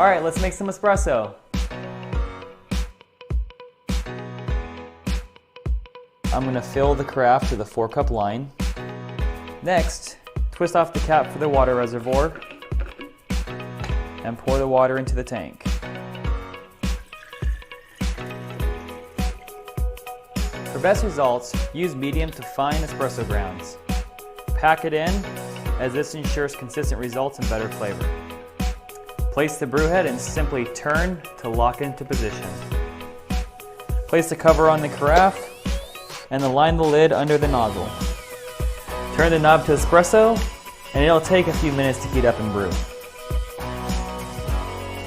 Alright, let's make some espresso. I'm going to fill the carafe to the 4-cup line. Next, twist off the cap for the water reservoir and pour the water into the tank. For best results, use medium to fine espresso grounds. Pack it in, as this ensures consistent results and better flavor. Place the brew head and simply turn to lock into position. Place the cover on the carafe and align the lid under the nozzle. Turn the knob to espresso and it'll take a few minutes to heat up and brew.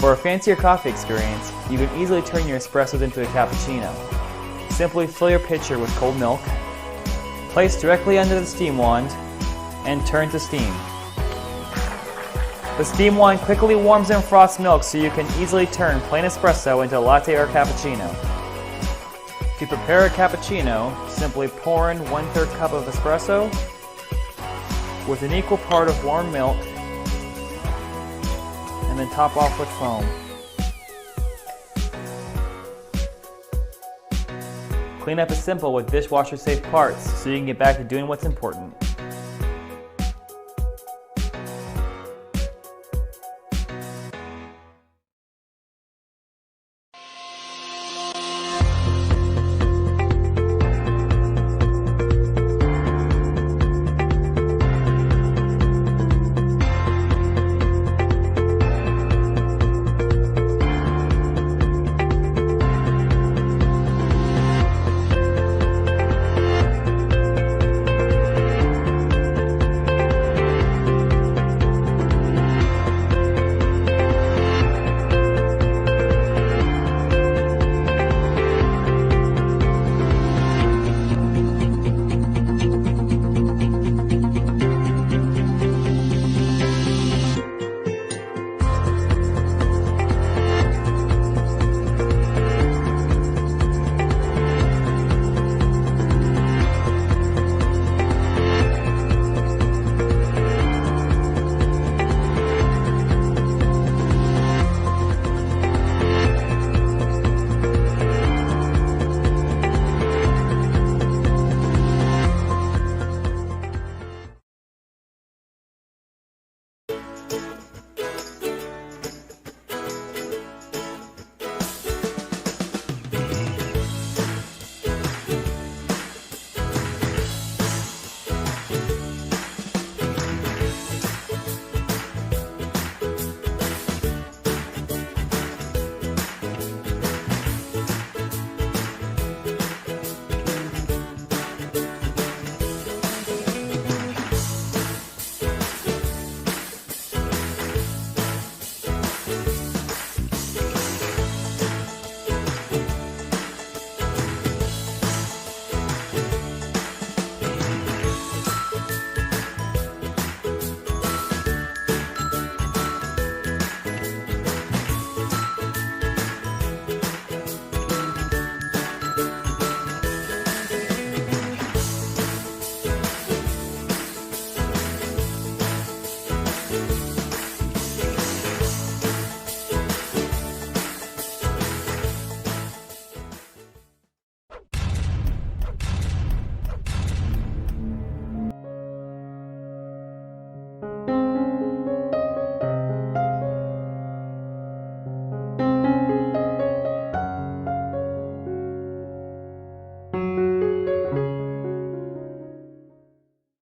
For a fancier coffee experience, you can easily turn your espressos into a cappuccino. Simply fill your pitcher with cold milk, place directly under the steam wand, and turn to steam. The steam wand quickly warms and frosts milk so you can easily turn plain espresso into a latte or cappuccino. To prepare a cappuccino, simply pour in 1/3 cup of espresso with an equal part of warm milk and then top off with foam. Cleanup is simple with dishwasher safe parts so you can get back to doing what's important.